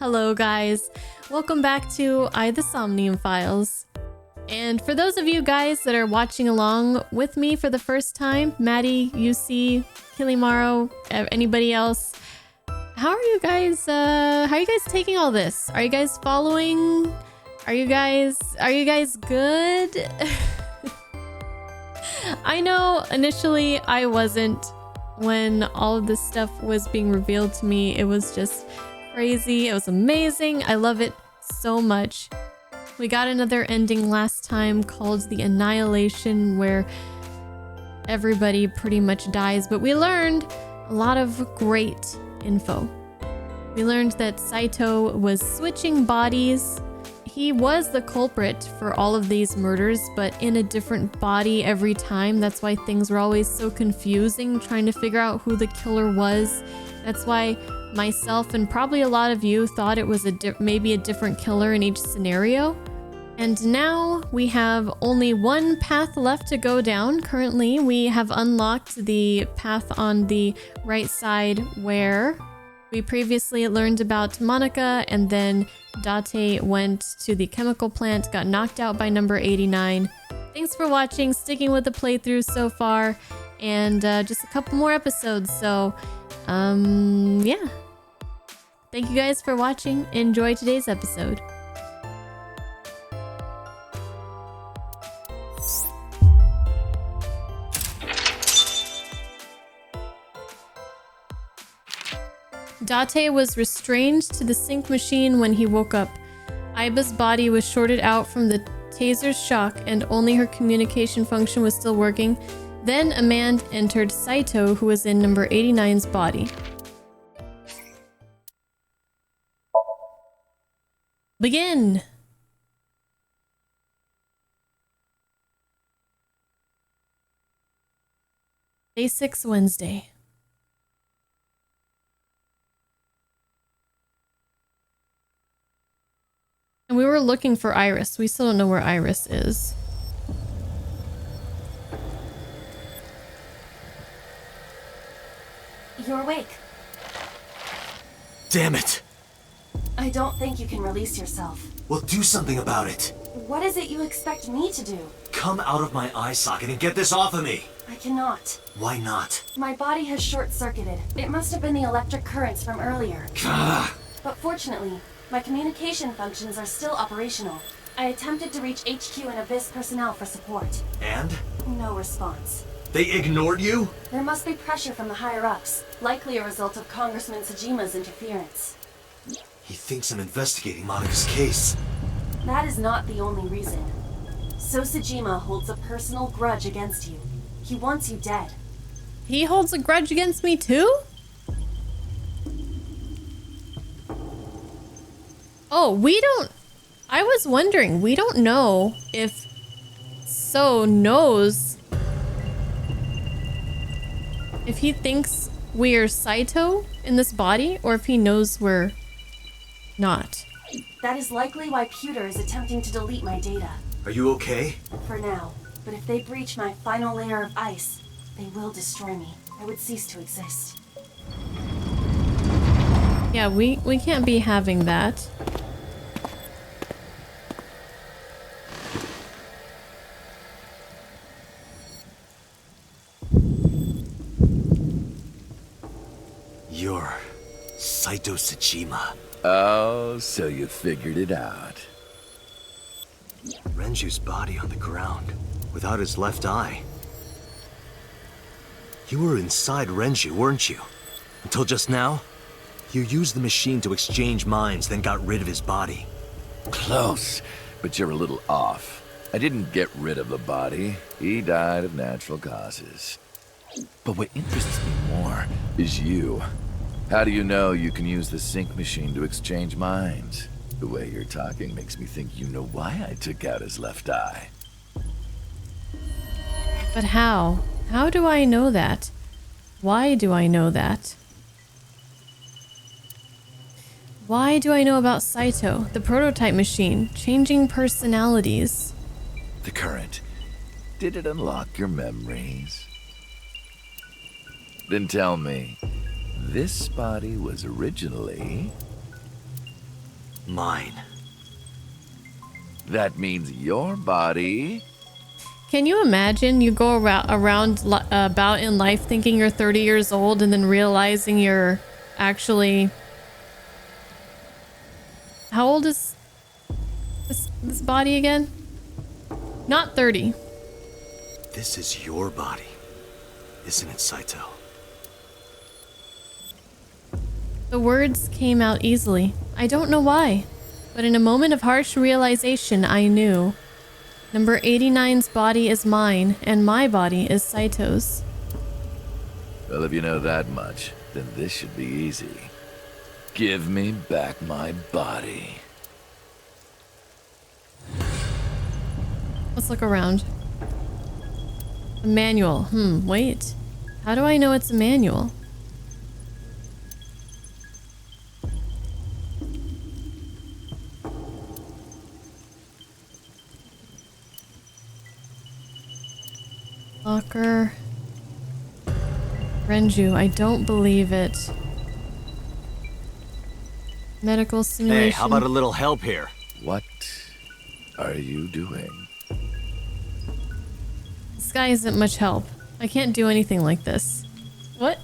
Hello guys, welcome back to the Somnium Files. And for those of you guys that are watching along with me for the first time, Maddie, UC, Kilimaro, anybody else, how are you guys taking all this? Are you guys following? Are you guys good? I know initially I wasn't when all of this stuff was being revealed to me. It was just crazy. It was amazing. I love it so much. We got another ending last time called the Annihilation, where everybody pretty much dies, but we learned a lot of great info. We learned that Saito was switching bodies. He was the culprit for all of these murders, but in a different body every time. That's why things were always so confusing, trying to figure out who the killer was. That's why myself and probably a lot of you thought it was maybe a different killer in each scenario. And now we have only one path left to go down. Currently, we have unlocked the path on the right side where we previously learned about Monica, and then Date went to the chemical plant, got knocked out by number 89. Thanks for watching, sticking with the playthrough so far, and just a couple more episodes. So, yeah. Thank you guys for watching. Enjoy today's episode. Date was restrained to the sync machine when he woke up. Aiba's body was shorted out from the taser's shock and only her communication function was still working. Then a man entered Saito, who was in number 89's body. Begin! Day 6, Wednesday. And we were looking for Iris. We still don't know where Iris is. You're awake. Damn it! I don't think you can release yourself. Well, do something about it. What is it you expect me to do? Come out of my eye socket and get this off of me! I cannot. Why not? My body has short-circuited. It must have been the electric currents from earlier. Gah. But fortunately, my communication functions are still operational. I attempted to reach HQ and Abyss personnel for support. And? No response. They ignored you? There must be pressure from the higher-ups, likely a result of Congressman Tsujima's interference. He thinks I'm investigating Monica's case. That is not the only reason. So Tsujima holds a personal grudge against you. He wants you dead. He holds a grudge against me too? Oh, we don't... I was wondering, we don't know if So knows if he thinks we're Saito in this body, or if he knows we're not. That is likely why Pewter is attempting to delete my data. Are you okay? For now. But if they breach my final layer of ice, they will destroy me. I would cease to exist. Yeah, we can't be having that. You're Saito Tsujima. Oh, so you figured it out. Renju's body on the ground, without his left eye. You were inside Renju, weren't you? Until just now? You used the machine to exchange minds, then got rid of his body. Close, but you're a little off. I didn't get rid of the body. He died of natural causes. But what interests me more is you. How do you know you can use the sync machine to exchange minds? The way you're talking makes me think you know why I took out his left eye. But how? How do I know that? Why do I know that? Why do I know about Saito, the prototype machine, changing personalities? The current. Did it unlock your memories? Then tell me, this body was originally... Mine. That means your body. Can you imagine you go about in life thinking you're 30 years old and then realizing you're actually... How old is this body again? Not 30. This is your body, isn't it, Saito? The words came out easily. I don't know why, but in a moment of harsh realization, I knew. Number 89's body is mine, and my body is Saito's. Well, if you know that much, then this should be easy. Give me back my body. Let's look around. A manual. Wait. How do I know it's a manual? Locker. Renju, I don't believe it. Medical simulation. Hey, how about a little help here? What are you doing? This guy isn't much help. I can't do anything like this. What?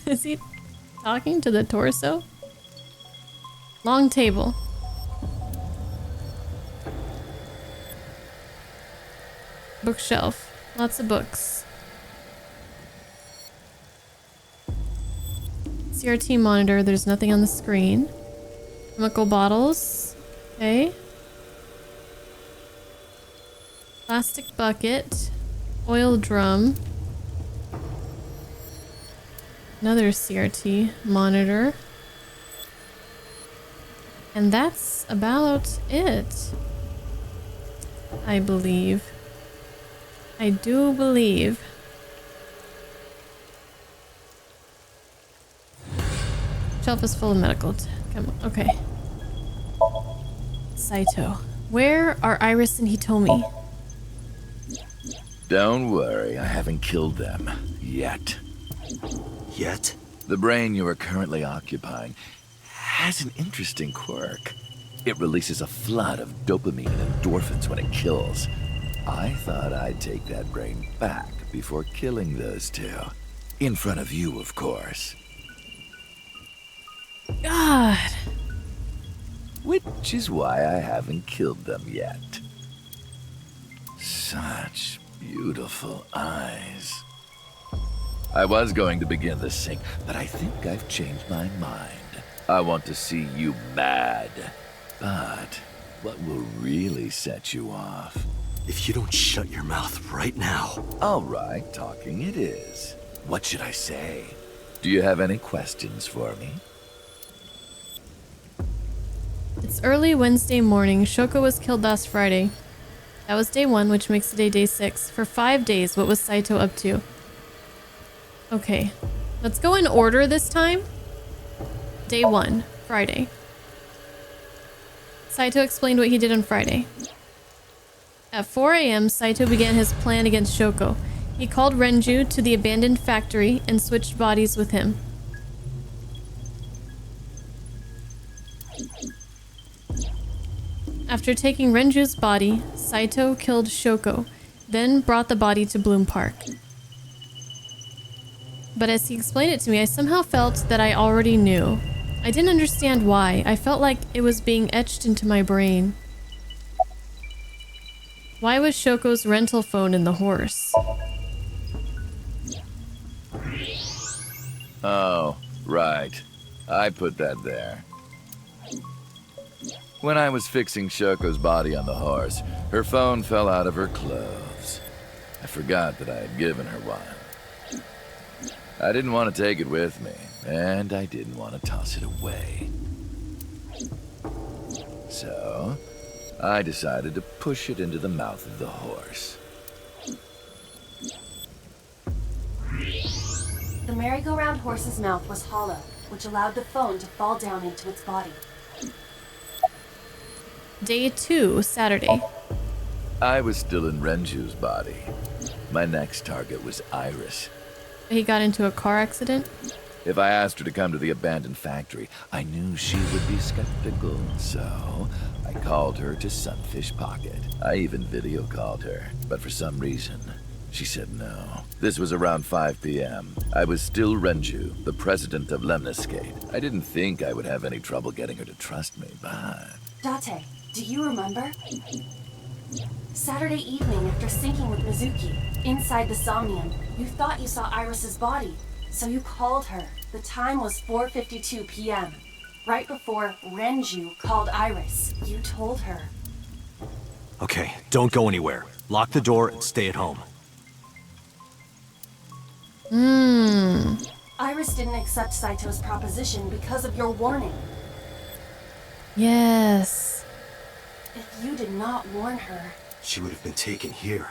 Is he talking to the torso? Long table. Bookshelf. Lots of books. CRT monitor. There's nothing on the screen. Chemical bottles. Okay. Plastic bucket. Oil drum. Another CRT monitor. And that's about it. I believe. I do believe. Shelf is full of medical. Come on. Okay. Saito. Where are Iris and Hitomi? Don't worry, I haven't killed them. Yet. Yet? The brain you are currently occupying has an interesting quirk. It releases a flood of dopamine and endorphins when it kills. I thought I'd take that brain back before killing those two. In front of you, of course. God. Which is why I haven't killed them yet. Such beautiful eyes. I was going to begin the sync, but I think I've changed my mind. I want to see you mad. But what will really set you off? If you don't shut your mouth right now. All right, talking it is. What should I say? Do you have any questions for me? It's early Wednesday morning. Shoko was killed last Friday. That was day 1, which makes today day 6. For 5 days, what was Saito up to? Okay. Let's go in order this time. Day 1, Friday. Saito explained what he did on Friday. At 4 a.m., Saito began his plan against Shoko. He called Renju to the abandoned factory and switched bodies with him. After taking Renju's body, Saito killed Shoko, then brought the body to Bloom Park. But as he explained it to me, I somehow felt that I already knew. I didn't understand why. I felt like it was being etched into my brain. Why was Shoko's rental phone in the horse? Oh, right. I put that there. When I was fixing Shoko's body on the horse, her phone fell out of her clothes. I forgot that I had given her one. I didn't want to take it with me, and I didn't want to toss it away. So, I decided to push it into the mouth of the horse. The merry-go-round horse's mouth was hollow, which allowed the phone to fall down into its body. Day 2, Saturday. I was still in Renju's body. My next target was Iris. He got into a car accident? If I asked her to come to the abandoned factory, I knew she would be skeptical, so I called her to Sunfish Pocket. I even video called her, but for some reason, she said no. This was around 5 p.m. I was still Renju, the president of Lemniscate. I didn't think I would have any trouble getting her to trust me, but... Date, do you remember? Saturday evening after syncing with Mizuki, inside the Somnium, you thought you saw Iris's body, so you called her. The time was 4:52 p.m. Right before Renju called Iris, you told her. Okay, don't go anywhere. Lock the door and stay at home. Iris didn't accept Saito's proposition because of your warning. Yes. If you did not warn her... She would have been taken here.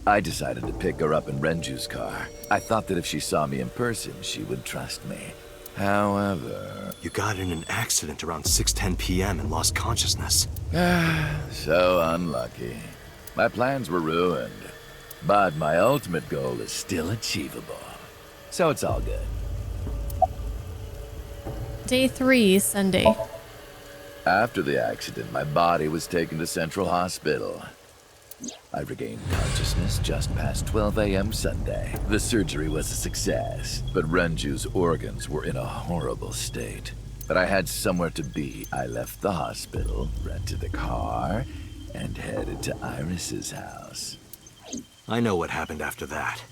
I decided to pick her up in Renju's car. I thought that if she saw me in person, she would trust me. However... You got in an accident around 6:10 p.m. and lost consciousness. So unlucky. My plans were ruined. But my ultimate goal is still achievable. So it's all good. Day 3, Sunday. After the accident, my body was taken to Central Hospital. I regained consciousness just past 12 a.m. Sunday. The surgery was a success, but Renju's organs were in a horrible state. But I had somewhere to be. I left the hospital, rented a car, and headed to Iris's house. I know what happened after that.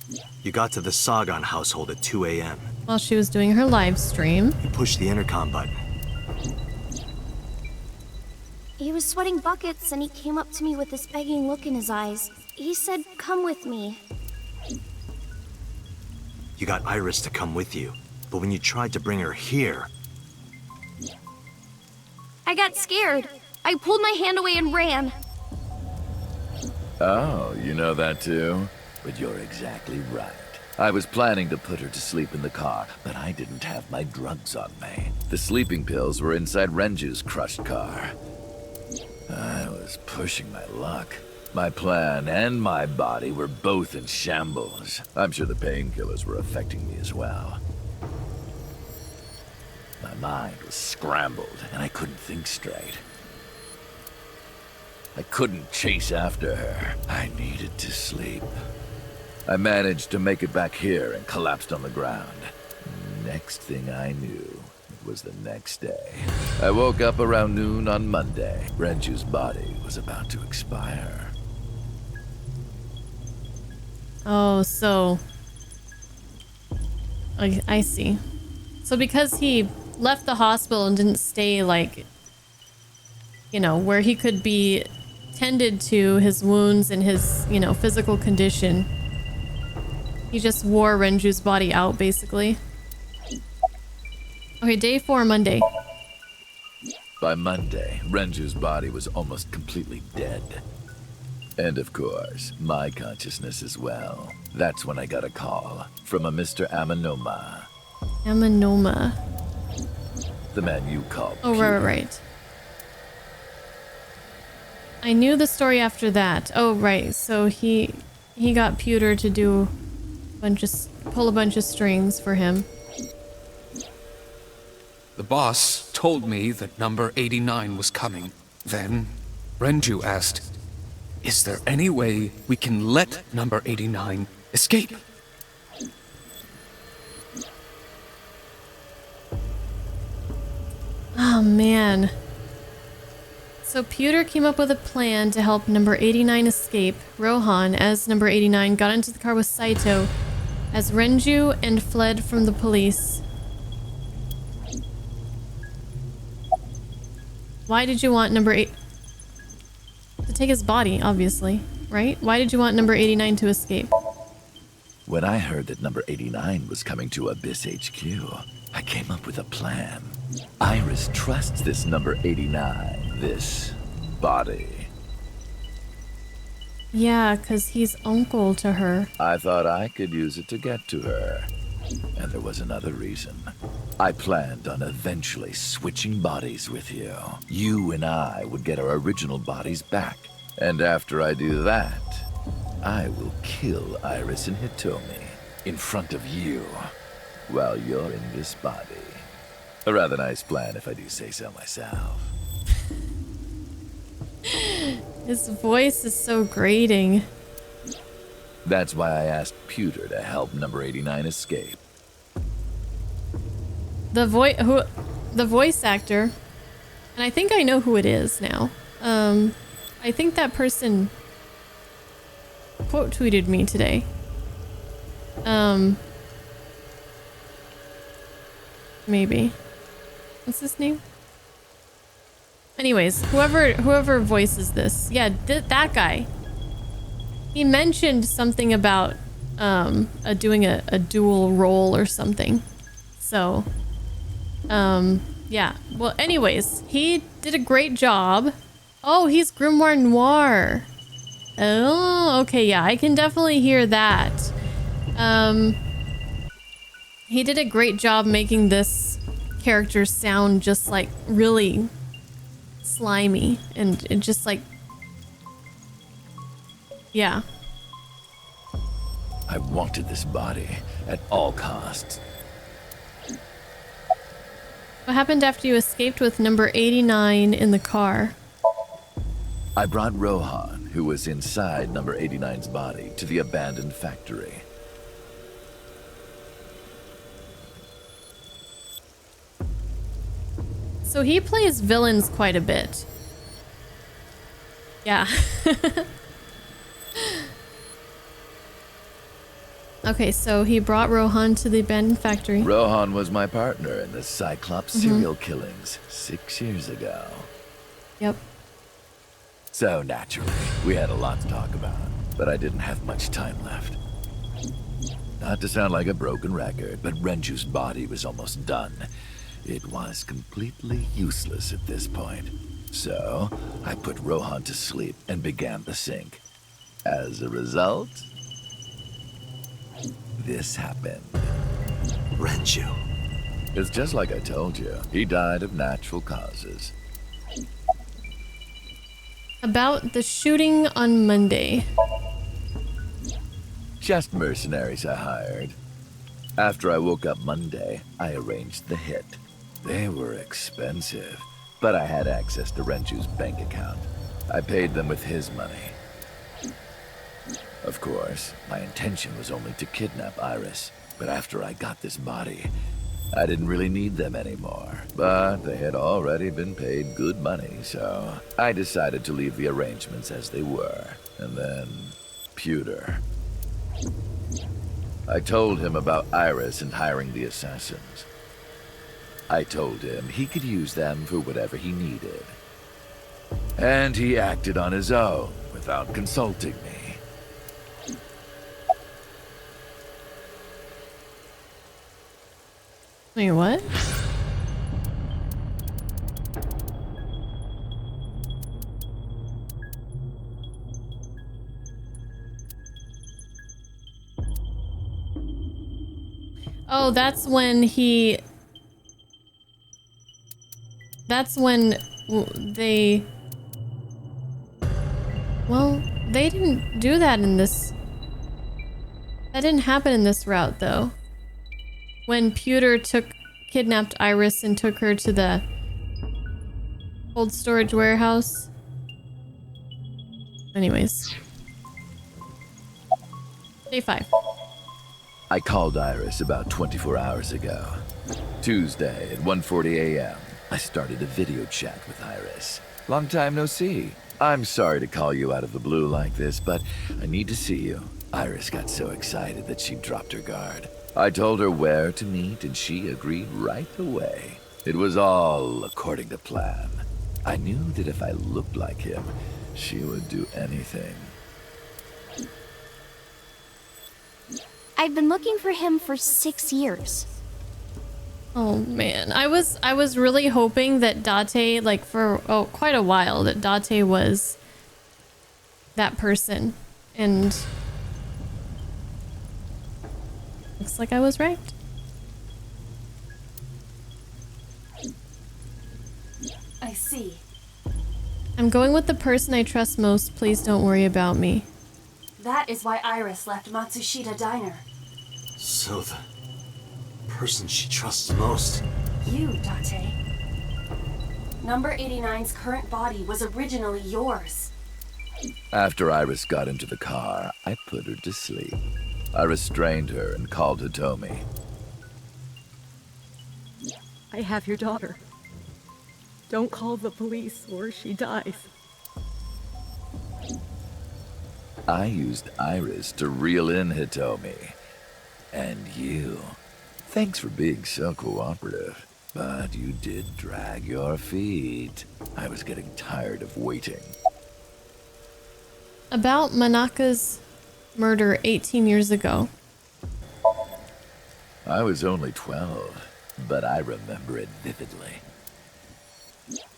You got to the Sagan household at 2 a.m. While she was doing her live stream. You pushed the intercom button. He was sweating buckets and he came up to me with this begging look in his eyes. He said, "Come with me." You got Iris to come with you, but when you tried to bring her here... I got scared. I pulled my hand away and ran. Oh, you know that too? But you're exactly right. I was planning to put her to sleep in the car, but I didn't have my drugs on me. The sleeping pills were inside Renju's crushed car. I was pushing my luck. My plan and my body were both in shambles. I'm sure the painkillers were affecting me as well. My mind was scrambled, and I couldn't think straight. I couldn't chase after her. I needed to sleep. I managed to make it back here and collapsed on the ground. Next thing I knew, it was the next day. I woke up around noon on Monday. Renju's body was about to expire. Oh, so... I see. So because he left the hospital and didn't stay, like, you know, where he could be tended to his wounds and his, you know, physical condition, he just wore Renju's body out, basically. Okay, day 4, Monday. By Monday, Renju's body was almost completely dead. And of course, my consciousness as well. That's when I got a call from a Mr. Amanoma. Amanoma. The man you called Oh, right. I knew the story after that. Oh, right. So he got Pewter to do pull a bunch of strings for him. The boss told me that number 89 was coming. Then Renju asked, "Is there any way we can let number 89 escape?" Oh, man. So Pewter came up with a plan to help number 89 escape. Rohan, as number 89, got into the car with Saito as Renju and fled from the police. Why did you want number 8 to take his body, obviously, right? Why did you want number 89 to escape? When I heard that number 89 was coming to Abyss HQ, I came up with a plan. Iris trusts this number 89, this body. Yeah, because he's uncle to her. I thought I could use it to get to her. And there was another reason. I planned on eventually switching bodies with you. You and I would get our original bodies back. And after I do that, I will kill Iris and Hitomi. in front of you while you're in this body. A rather nice plan if I do say so myself. His voice is so grating. That's why I asked Pewter to help number 89 escape. The voice actor, and I think I know who it is now. I think that person quote tweeted me today. Maybe. What's his name? Anyways, whoever voices this, yeah, that guy. He mentioned something about doing a dual role or something. So, yeah. Well, anyways, he did a great job. Oh, he's Grimoire Noir. Oh, okay, yeah, I can definitely hear that. He did a great job making this character sound just like really slimy and just like, yeah. I wanted this body at all costs. What happened after you escaped with number 89 in the car? I brought Rohan, who was inside number 89's body, to the abandoned factory. So he plays villains quite a bit. Yeah. Okay, so he brought Rohan to the abandoned factory. Rohan was my partner in the Cyclops serial killings 6 years ago. Yep. So naturally, we had a lot to talk about, but I didn't have much time left. Not to sound like a broken record, but Renju's body was almost done. It was completely useless at this point. So, I put Rohan to sleep and began the sync. As a result, this happened. Renju. It's just like I told you. He died of natural causes. About the shooting on Monday. Just mercenaries I hired. After I woke up Monday, I arranged the hit. They were expensive, but I had access to Renju's bank account. I paid them with his money. Of course, my intention was only to kidnap Iris, but after I got this body, I didn't really need them anymore. But they had already been paid good money, so I decided to leave the arrangements as they were. And then, Pewter. I told him about Iris and hiring the assassins. I told him he could use them for whatever he needed. And he acted on his own without consulting me. Wait, what? Oh, that's when he... That's when they... Well, they didn't do that in this... That didn't happen in this route, though. When Pewter kidnapped Iris and took her to the cold storage warehouse. Anyways. Day 5. I called Iris about 24 hours ago. Tuesday at 1:40 a.m. I started a video chat with Iris. Long time no see. I'm sorry to call you out of the blue like this, but I need to see you. Iris got so excited that she dropped her guard. I told her where to meet, and she agreed right away. It was all according to plan. I knew that if I looked like him, she would do anything. I've been looking for him for 6 years. Oh man, I was really hoping that Date, like for quite a while, that Date was that person, and looks like I was right. I see. I'm going with the person I trust most. Please don't worry about me. That is why Iris left Matsushita Diner. So the person she trusts most. You, Date. Number 89's current body was originally yours. After Iris got into the car, I put her to sleep. I restrained her and called Hitomi. I have your daughter. Don't call the police or she dies. I used Iris to reel in Hitomi. And you. Thanks for being so cooperative. But you did drag your feet. I was getting tired of waiting. About Manaka's murder 18 years ago. I was only 12, but I remember it vividly.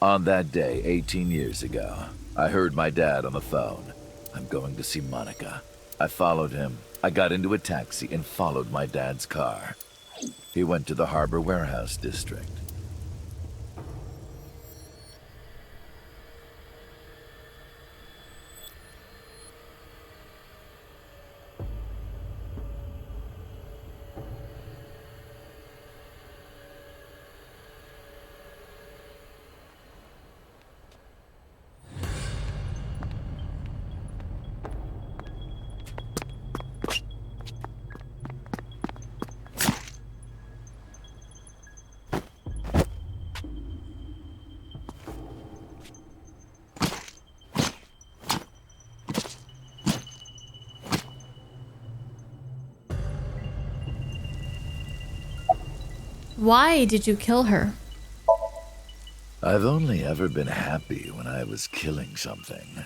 On that day, 18 years ago, I heard my dad on the phone. I'm going to see Monica. I followed him. I got into a taxi and followed my dad's car. He went to the Harbor Warehouse District. Why did you kill her? I've only ever been happy when I was killing something.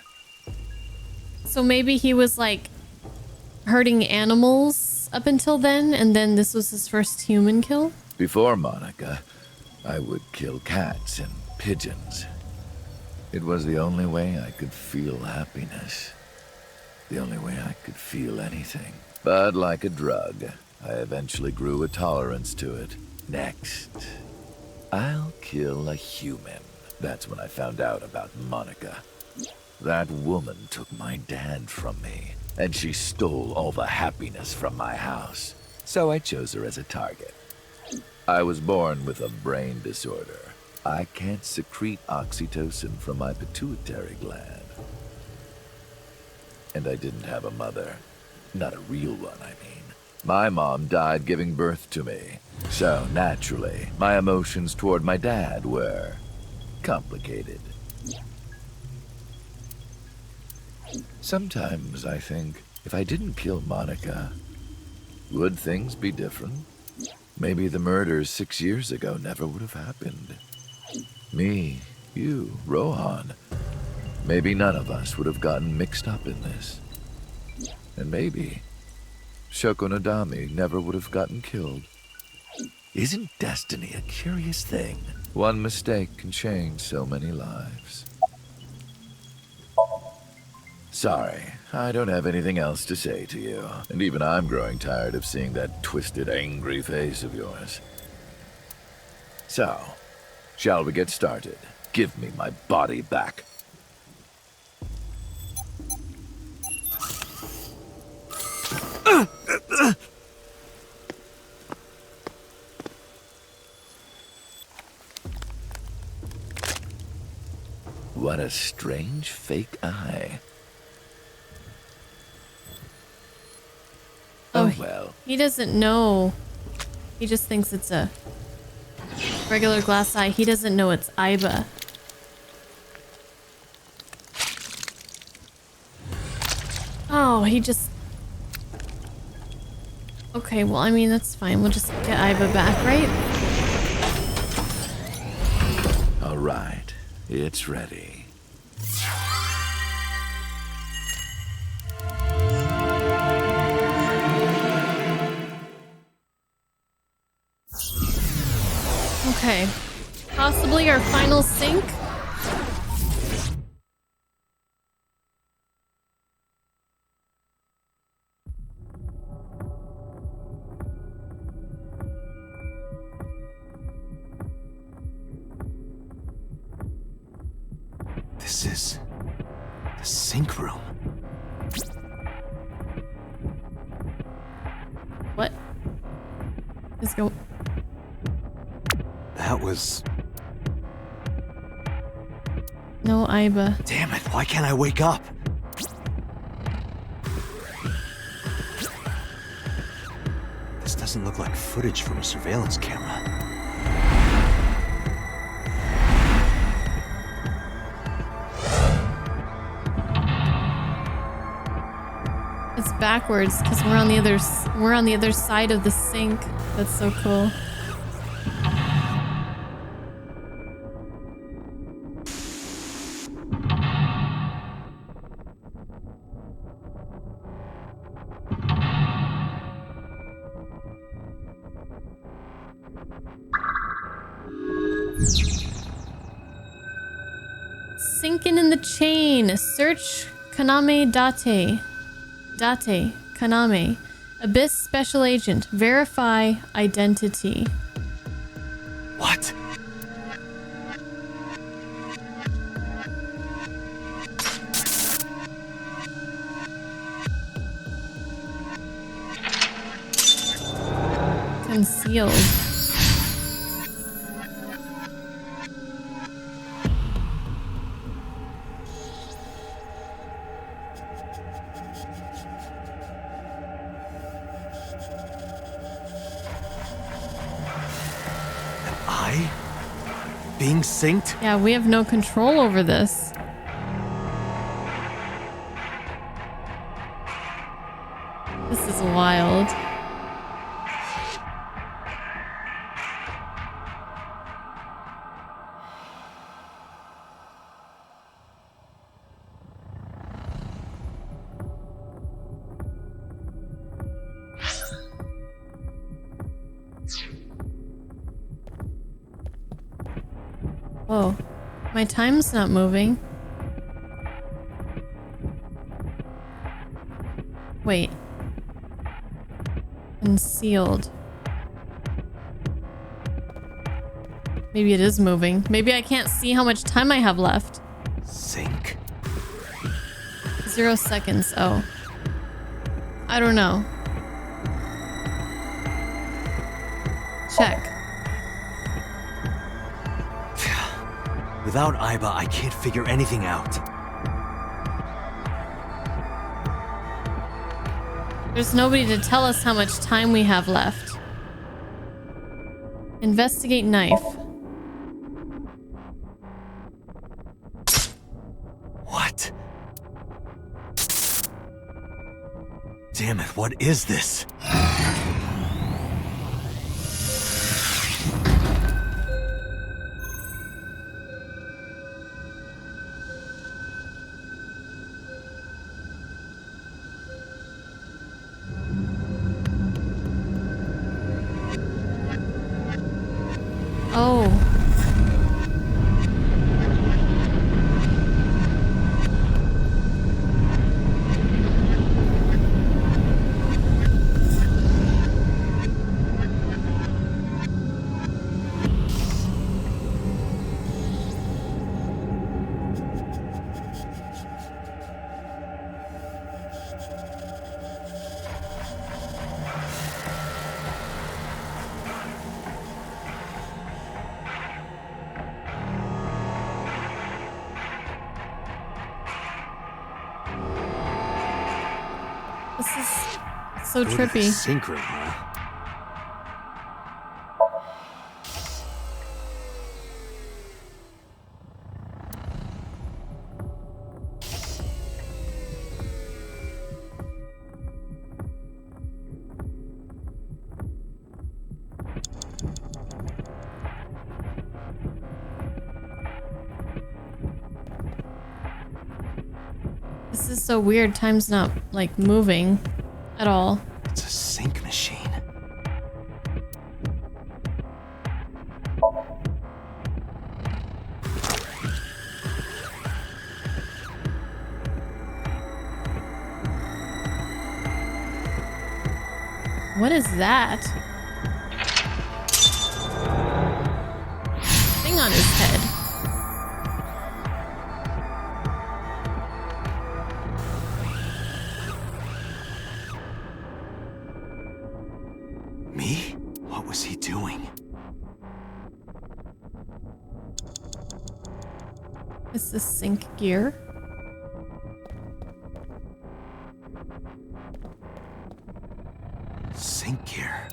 So maybe he was like hurting animals up until then, and then this was his first human kill? Before Monica, I would kill cats and pigeons. It was the only way I could feel happiness. The only way I could feel anything. But like a drug, I eventually grew a tolerance to it. Next, I'll kill a human. That's when I found out about Monica. That woman took my dad from me, and she stole all the happiness from my house. So I chose her as a target. I was born with a brain disorder. I can't secrete oxytocin from my pituitary gland. And I didn't have a mother. Not a real one, I mean. My mom died giving birth to me. So, naturally, my emotions toward my dad were complicated. Sometimes I think, if I didn't kill Monica, would things be different? Maybe the murders 6 years ago never would have happened. Me, you, Rohan. Maybe none of us would have gotten mixed up in this. And maybe Shoko Nodami never would have gotten killed. Isn't destiny a curious thing? One mistake can change so many lives. Sorry, I don't have anything else to say to you. And even I'm growing tired of seeing that twisted, angry face of yours. So, shall we get started? Give me my body back. What a strange fake eye. Oh well. He doesn't know. He just thinks it's a regular glass eye. He doesn't know it's Aiba. Oh, he just... Okay, well, I mean, that's fine. We'll just get Aiba back, right? All right, it's ready. Okay. Possibly our final sync? This is the sync room. What? Let's go. That was... No Aiba. Damn it, why can't I wake up? This doesn't look like footage from a surveillance camera. It's backwards because we're on the other side of the sink. That's so cool. Sinking in the chain. Search Kaname Date. Date. Kaname. Abyss Special Agent. Verify identity. What? Concealed. Being synced? Yeah, we have no control over this. This is wild. Whoa, my time's not moving. Wait. Concealed. Maybe it is moving. Maybe I can't see how much time I have left. Sync? 0 seconds. Oh. I don't know. Check. Without Aiba, I can't figure anything out. There's nobody to tell us how much time we have left. Investigate knife. What? Damn it, what is this? Oh. This is so trippy. Sync room, huh? This is so weird. Time's not, like, moving at all. It's a sync machine. What is that? Thing on his head. Me? What was Is this sync gear? Sync gear.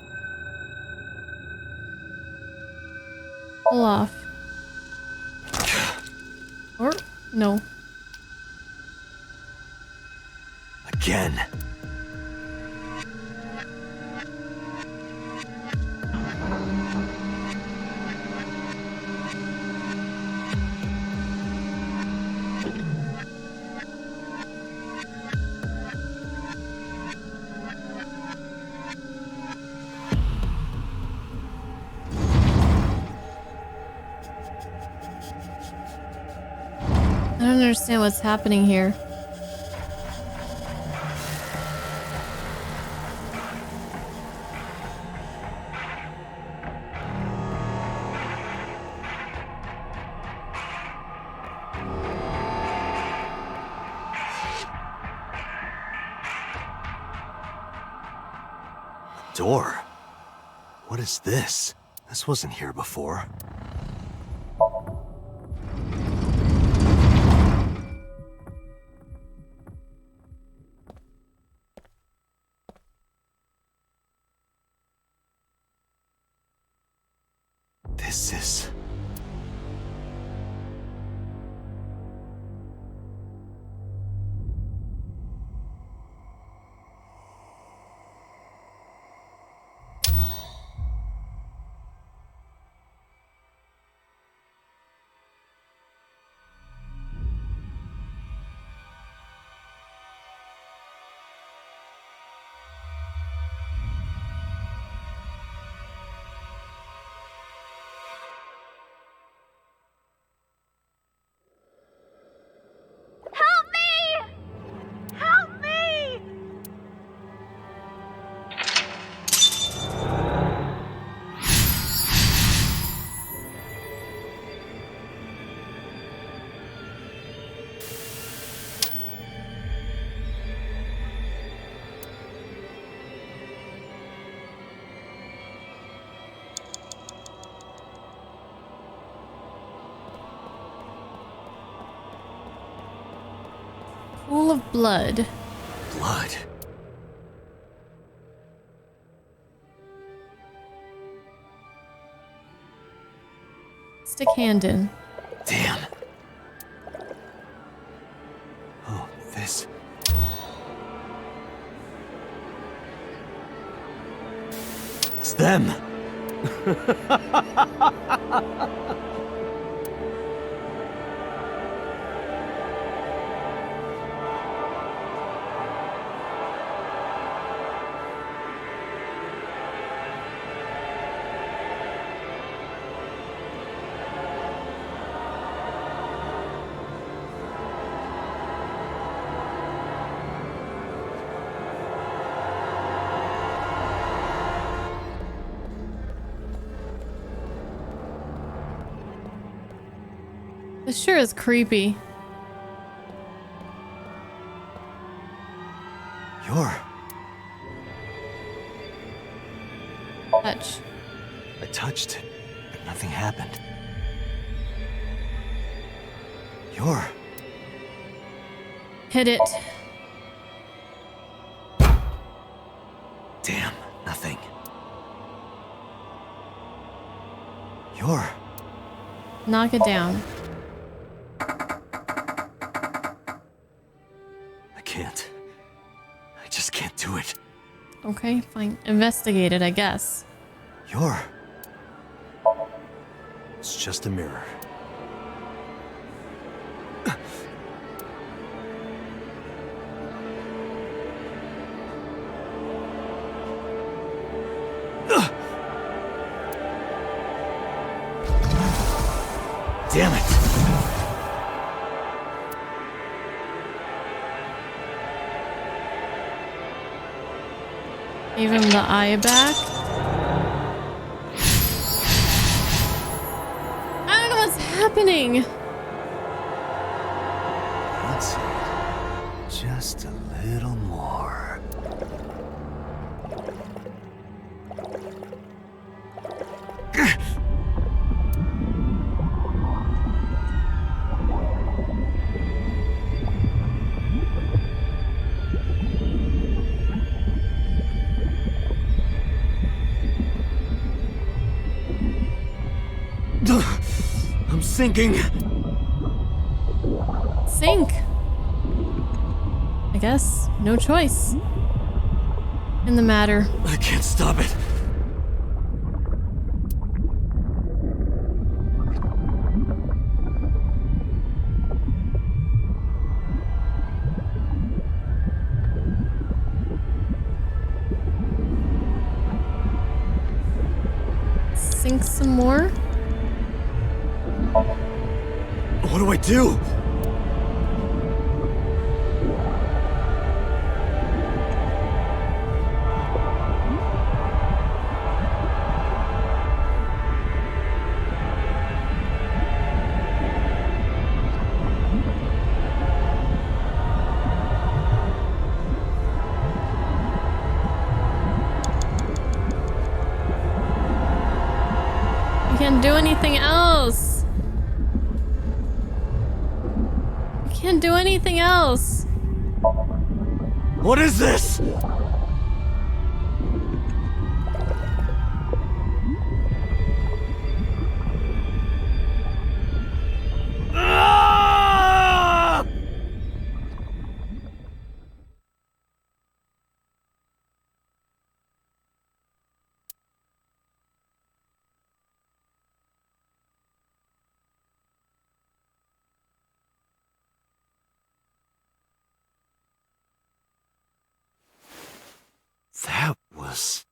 Pull off. Or no. Again. I don't understand what's happening here. Door? What is this? This wasn't here before. This is... Help me! Help me! Pool of blood. blood. Stick hand in. Damn. Oh, this... It's them! This sure is creepy. You're... Touch. I touched it, but nothing happened. You're... Hit it. Damn, nothing. You're... Knock it down. I can't. I just can't do it. Okay, fine. Investigate it, I guess. You're... It's just a mirror. Damn it! Gave him the eye back. I don't know what's happening. Let's see. Just a little more. I'm sinking. Sink. I guess. No choice in the matter. I can't stop it. Sink some more. What do I do? I can't do anything else. I can't do anything else. What is this? Ah! That was...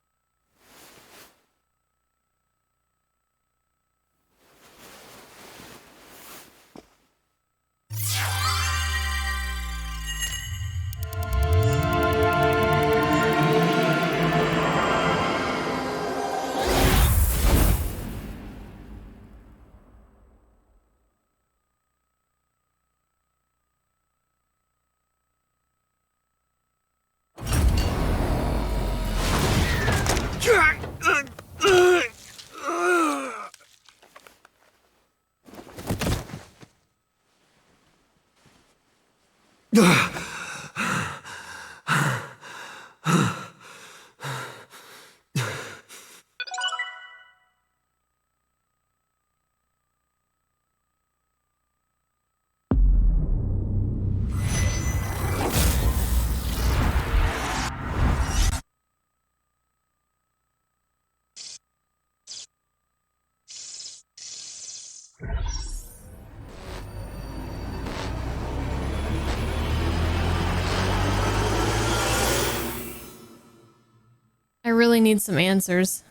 I really need some answers.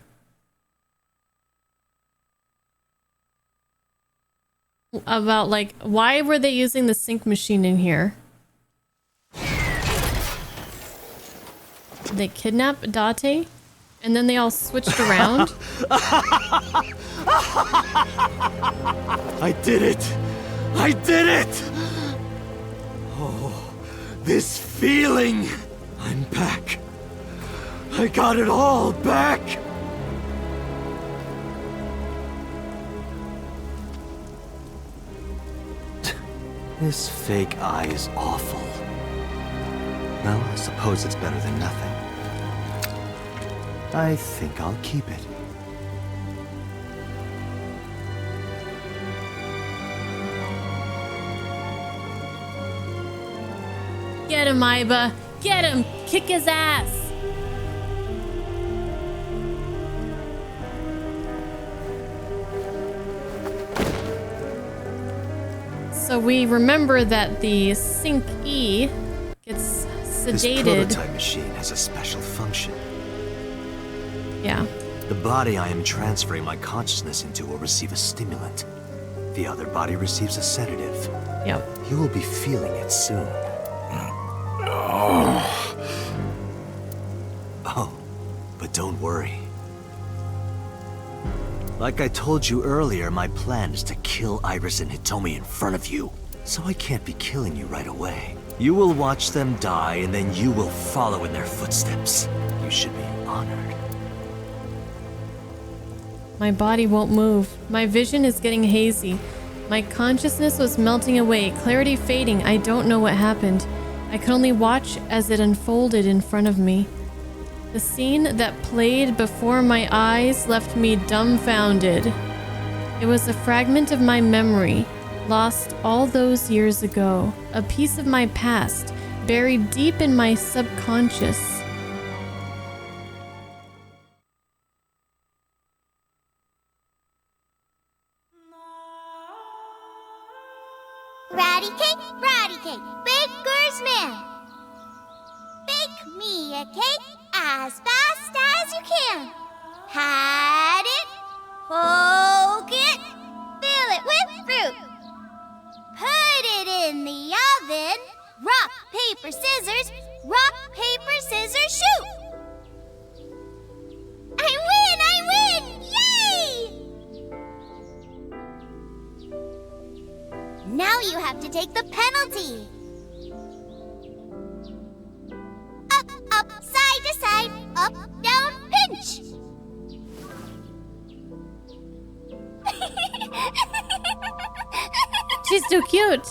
About, like, why were they using the sync machine in here? They kidnapped Date? And then they all switched around? I did it! I did it! Oh, this feeling! I'm back. I got it all back! This fake eye is awful. Well, I suppose it's better than nothing. I think I'll keep it. Get him, Iba! Get him! Kick his ass! So we remember that the Sync E gets sedated. This prototype machine has a special function. Yeah. The body I am transferring my consciousness into will receive a stimulant. The other body receives a sedative. Yep. You will be feeling it soon. Oh, but don't worry. Like I told you earlier, my plan is to kill Iris and Hitomi in front of you. So I can't be killing you right away. You will watch them die, and then you will follow in their footsteps. You should be honored. My body won't move. My vision is getting hazy. My consciousness was melting away, clarity fading. I don't know what happened. I could only watch as it unfolded in front of me. The scene that played before my eyes left me dumbfounded. It was a fragment of my memory, lost all those years ago. A piece of my past, buried deep in my subconscious. Ratty cake, baker's man. Bake me a cake as fast as you can. Pat it, poke it, fill it with fruit. Put it in the oven. Rock, paper, scissors, shoot. I win! Yay! Now you have to take the penalty. Up, side to side, up, down, pinch. She's too cute.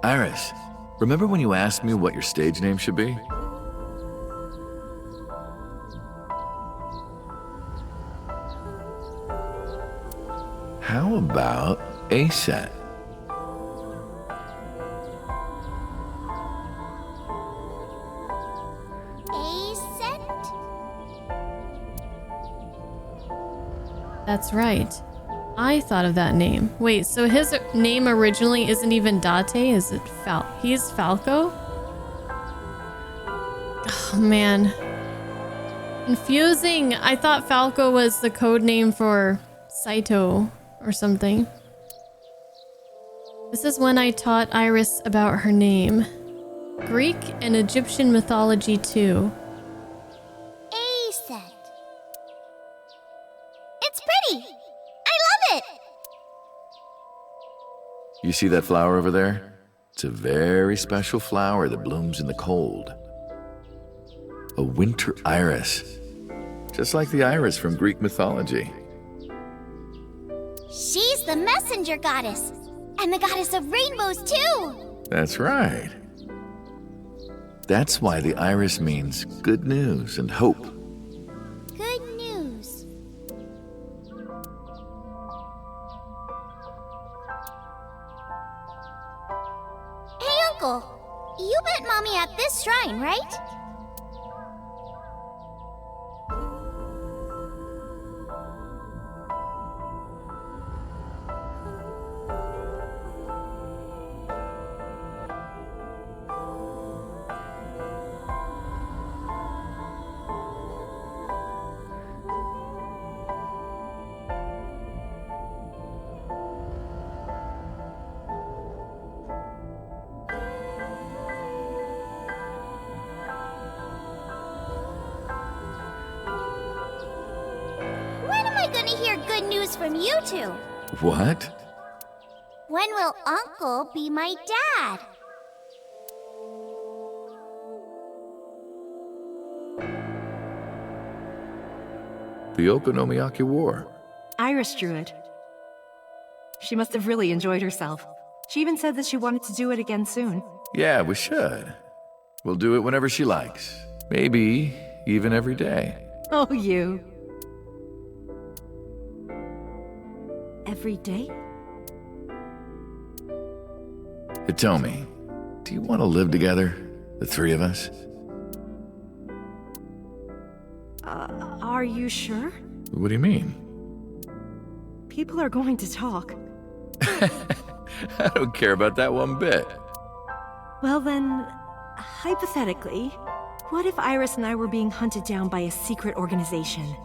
Iris, remember when you asked me what your stage name should be? How about ASAT? That's right. I thought of that name. Wait, so his name originally isn't even Date? Is it He's Falco? Oh, man. Confusing. I thought Falco was the code name for Saito or something. This is when I taught Iris about her name. Greek and Egyptian mythology too. A-set. It's pretty. I love it. You see that flower over there? It's a very special flower that blooms in the cold. A winter iris. Just like the iris from Greek mythology. She's the messenger goddess. And the goddess of rainbows, too. That's right. That's why the iris means good news and hope. Good news. Hey, Uncle. You met Mommy at this shrine, right? Good news from you two. What? When will Uncle be my dad? The Okonomiyaki War. Iris drew it. She must have really enjoyed herself. She even said that she wanted to do it again soon. Yeah, we should. We'll do it whenever she likes. Maybe even every day. Oh, you. Every day? Hitomi, do you want to live together? The three of us? Are you sure? What do you mean? People are going to talk. I don't care about that one bit. Well then, hypothetically, what if Iris and I were being hunted down by a secret organization?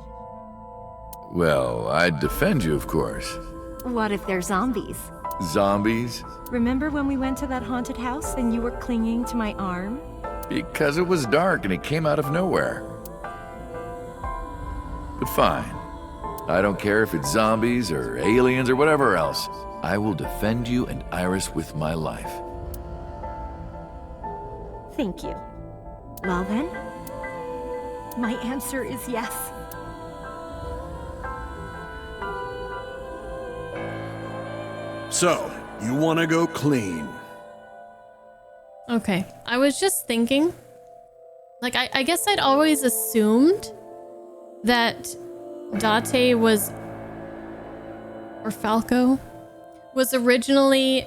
Well, I'd defend you, of course. What if they're zombies? Zombies? Remember when we went to that haunted house and you were clinging to my arm? Because it was dark and it came out of nowhere. But fine. I don't care if it's zombies or aliens or whatever else. I will defend you and Iris with my life. Thank you. Well then, my answer is yes. So, you want to go clean? Okay, I was just thinking, like, I guess I'd always assumed that Date was, or Falco, was originally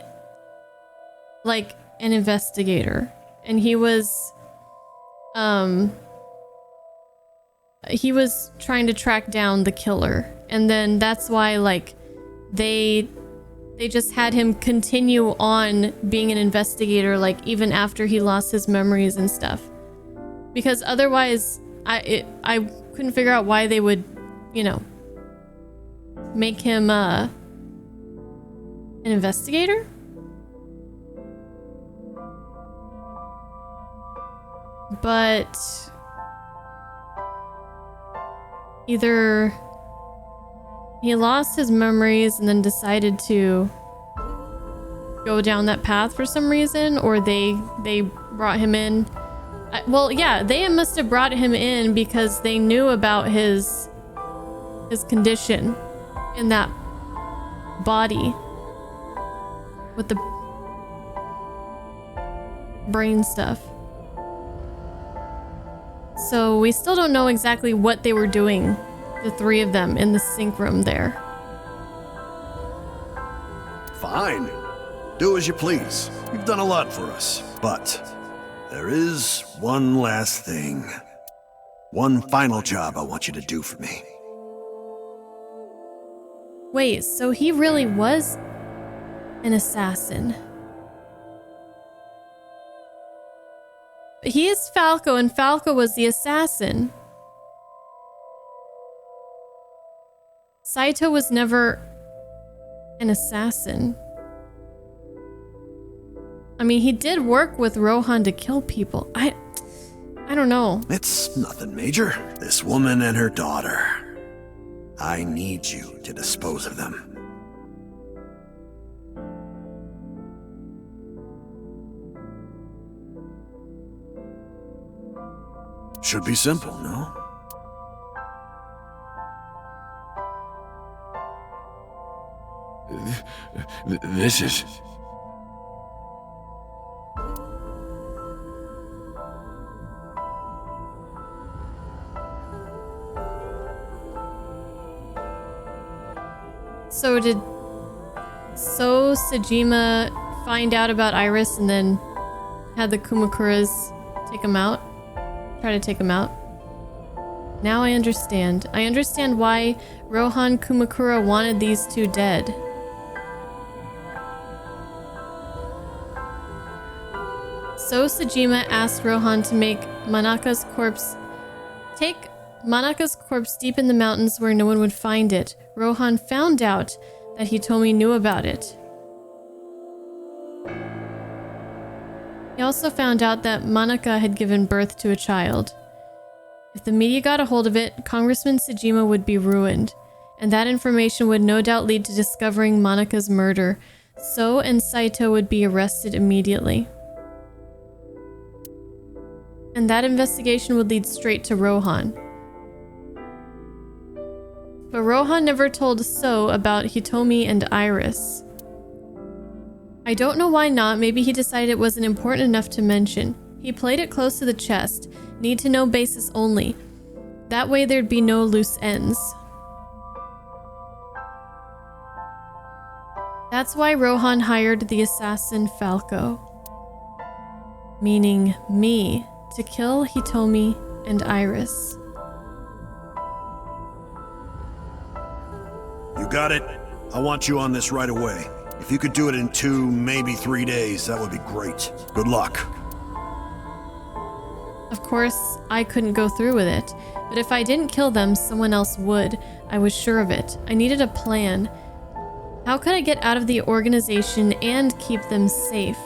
like an investigator, and he was trying to track down the killer, and then that's why like they just had him continue on being an investigator, like even after he lost his memories and stuff, because otherwise I couldn't figure out why they would, you know, make him an investigator. But either he lost his memories and then decided to go down that path for some reason, or they brought him in. Well, yeah, they must have brought him in because they knew about his condition in that body with the brain stuff. So we still don't know exactly what they were doing, the three of them in the sync room there. Fine. Do as you please. You've done a lot for us. But there is one last thing. One final job I want you to do for me. Wait, so he really was an assassin? He is Falco, and Falco was the assassin. Saito was never an assassin. I mean, he did work with Rohan to kill people. I don't know. It's nothing major. This woman and her daughter. I need you to dispose of them. Should be simple, no? This is... So did Sejima find out about Iris and then had the Kumakuras take him out? Try to take him out? Now I understand. I understand why Rohan Kumakura wanted these two dead. So Sejima asked Rohan to take Manaka's corpse deep in the mountains where no one would find it. Rohan found out that Hitomi knew about it. He also found out that Manaka had given birth to a child. If the media got a hold of it, Congressman Sejima would be ruined, and that information would no doubt lead to discovering Manaka's murder. So and Saito would be arrested immediately. And that investigation would lead straight to Rohan. But Rohan never told So about Hitomi and Iris. I don't know why not. Maybe he decided it wasn't important enough to mention. He played it close to the chest. Need to know basis only. That way there'd be no loose ends. That's why Rohan hired the assassin Falco. Meaning me, to kill Hitomi and Iris. You got it. I want you on this right away. If you could do it in 2, maybe 3 days, that would be great. Good luck. Of course, I couldn't go through with it, but if I didn't kill them, someone else would. I was sure of it. I needed a plan. How could I get out of the organization and keep them safe?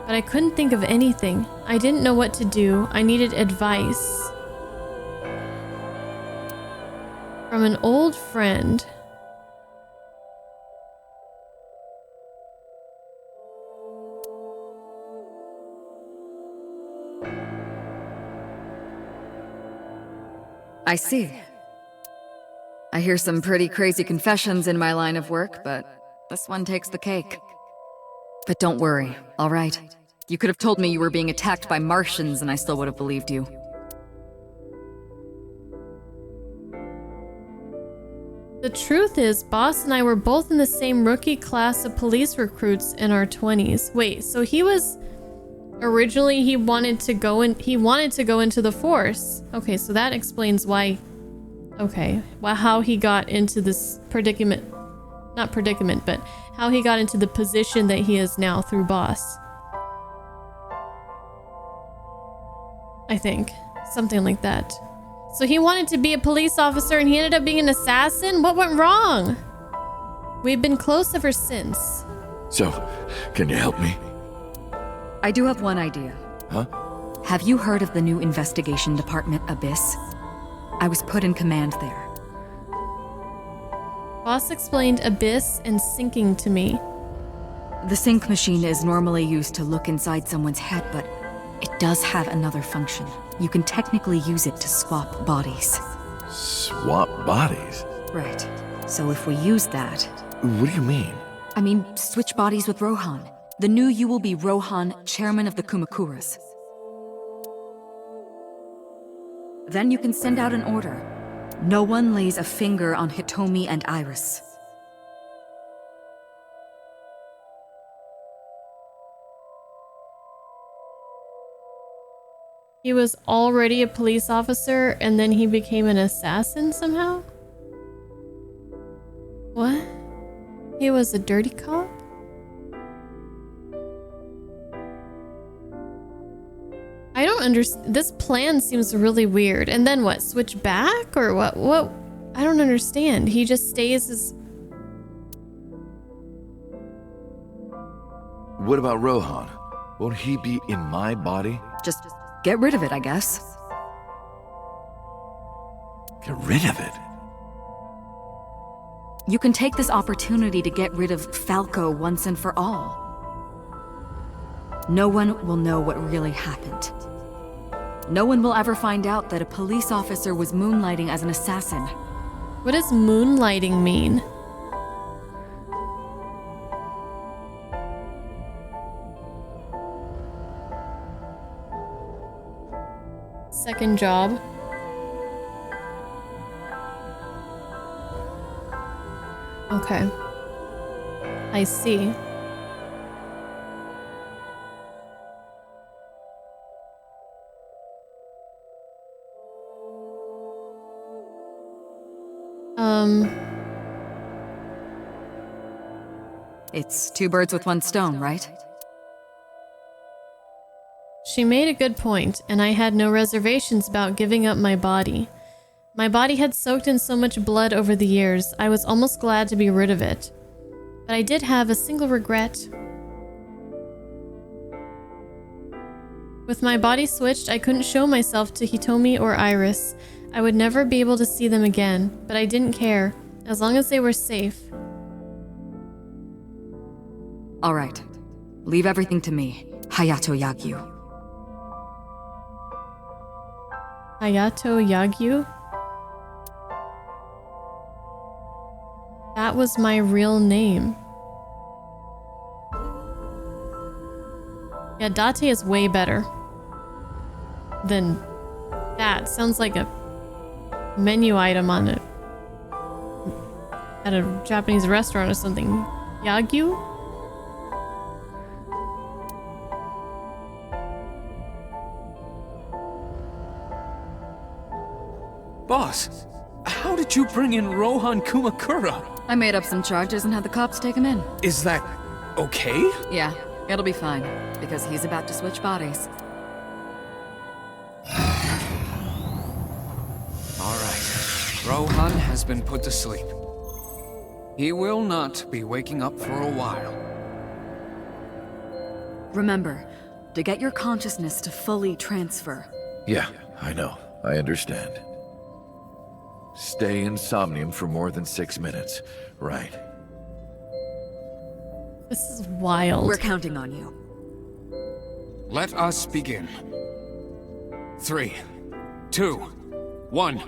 But I couldn't think of anything. I didn't know what to do. I needed advice. From an old friend. I see. I hear some pretty crazy confessions in my line of work, but this one takes the cake. But don't worry, all right? You could have told me you were being attacked by Martians and I still would have believed you. The truth is, Boss and I were both in the same rookie class of police recruits in our 20s. Wait, so he was originally he wanted to go into the force. Okay, so that explains why. Okay, well, how he got into this predicament. Not predicament, but how he got into the position that he is now through Boss. I think. Something like that. So he wanted to be a police officer and he ended up being an assassin? What went wrong? We've been close ever since. So, can you help me? I do have one idea. Huh? Have you heard of the new investigation department, Abyss? I was put in command there. Boss explained Abyss and sinking to me. The sync machine is normally used to look inside someone's head, but it does have another function. You can technically use it to swap bodies. Swap bodies? Right. So if we use that... What do you mean? I mean, switch bodies with Rohan. The new you will be Rohan, chairman of the Kumakuras. Then you can send out an order. No one lays a finger on Hitomi and Iris. He was already a police officer and then he became an assassin somehow? What? He was a dirty cop? I don't understand. This plan seems really weird. And then what? Switch back or what? What? I don't understand. He just stays as... What about Rohan? Won't he be in my body? Just get rid of it, I guess. Get rid of it? You can take this opportunity to get rid of Falco once and for all. No one will know what really happened. No one will ever find out that a police officer was moonlighting as an assassin. What does moonlighting mean? Second job. Okay. I see. It's two birds with one stone, right? She made a good point, and I had no reservations about giving up my body. My body had soaked in so much blood over the years, I was almost glad to be rid of it. But I did have a single regret. With my body switched, I couldn't show myself to Hitomi or Iris. I would never be able to see them again, but I didn't care, as long as they were safe. All right. Leave everything to me, Hayato Yagyu. Hayato Yagyu? That was my real name. Yeah, Date is way better than that. Sounds like a menu item on it at a Japanese restaurant or something. Yagyu? Boss, how did you bring in Rohan Kumakura? I made up some charges and had the cops take him in. Is that okay? Yeah, it'll be fine, because he's about to switch bodies. Alright, Rohan has been put to sleep. He will not be waking up for a while. Remember, to get your consciousness to fully transfer. Yeah, I know. I understand. Stay in Somnium for more than 6 minutes. Right. This is wild. We're counting on you. Let us begin. 3, 2, 1.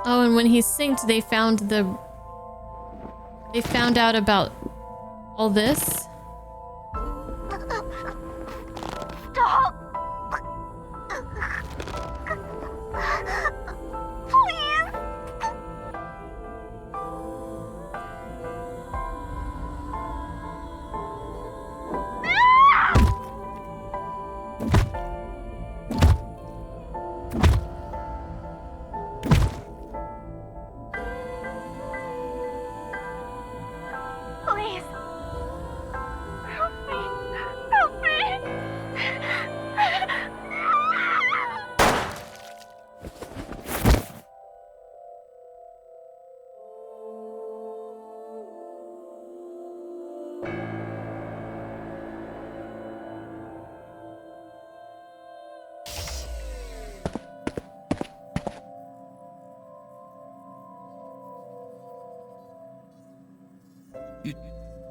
Oh, and when he synced, they found out about all this. Stop! Please! Please. Help me. Help me.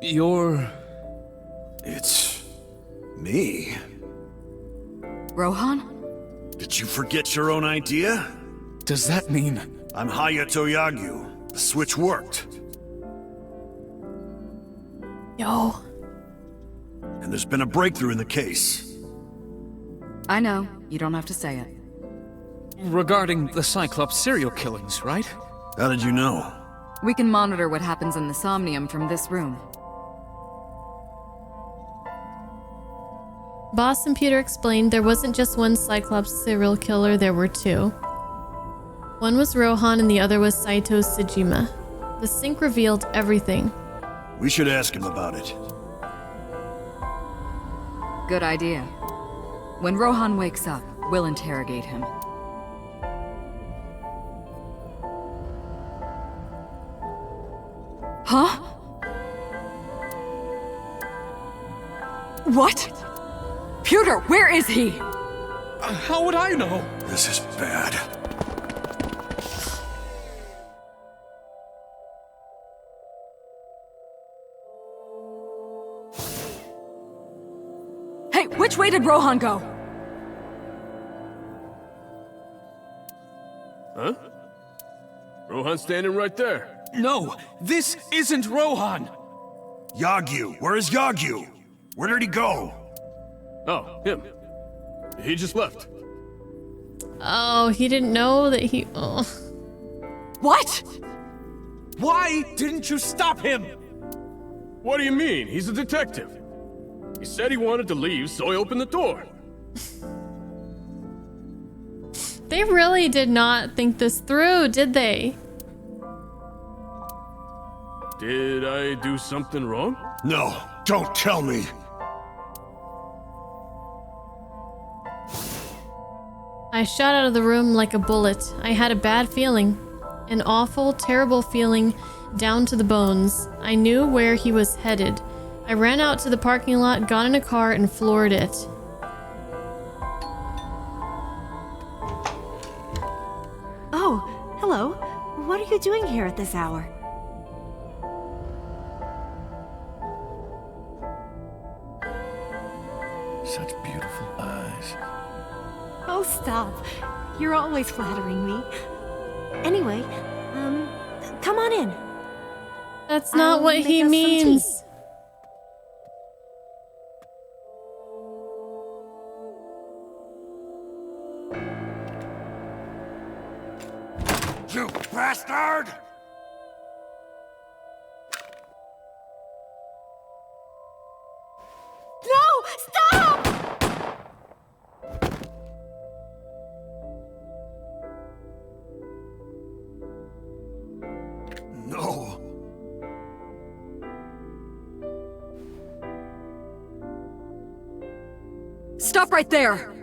You're... It's me. Rohan? Did you forget your own idea? Does that mean... I'm Hayato Yagyu. The switch worked. Yo. And there's been a breakthrough in the case. I know. You don't have to say it. regarding the Cyclops serial killings, right? How did you know? We can monitor what happens in the Somnium from this room. Boss and Peter explained there wasn't just one Cyclops serial killer, there were two. One was Rohan and the other was Saito Sejima. The sync revealed everything. We should ask him about it. Good idea. When Rohan wakes up, we'll interrogate him. Huh? What? Peter, where is he? How would I know? This is bad. Hey, which way did Rohan go? Huh? Rohan's standing right there. No, this isn't Rohan! Yagyu! Where is Yagyu? Where did he go? Oh, him. He just left. Oh, he didn't know that he... Oh. What? Why didn't you stop him? What do you mean? He's a detective. He said he wanted to leave, so I opened the door. They really did not think this through, did they? Did I do something wrong? No, don't tell me. I shot out of the room like a bullet. I had a bad feeling. An awful, terrible feeling down to the bones. I knew where he was headed. I ran out to the parking lot, got in a car, and floored it. Oh, hello. What are you doing here at this hour? Such beautiful eyes. Oh, stop. You're always flattering me. Anyway, come on in. That's not I'll what make he us some tea. means. You bastard! No! Stop! No. Stop right there!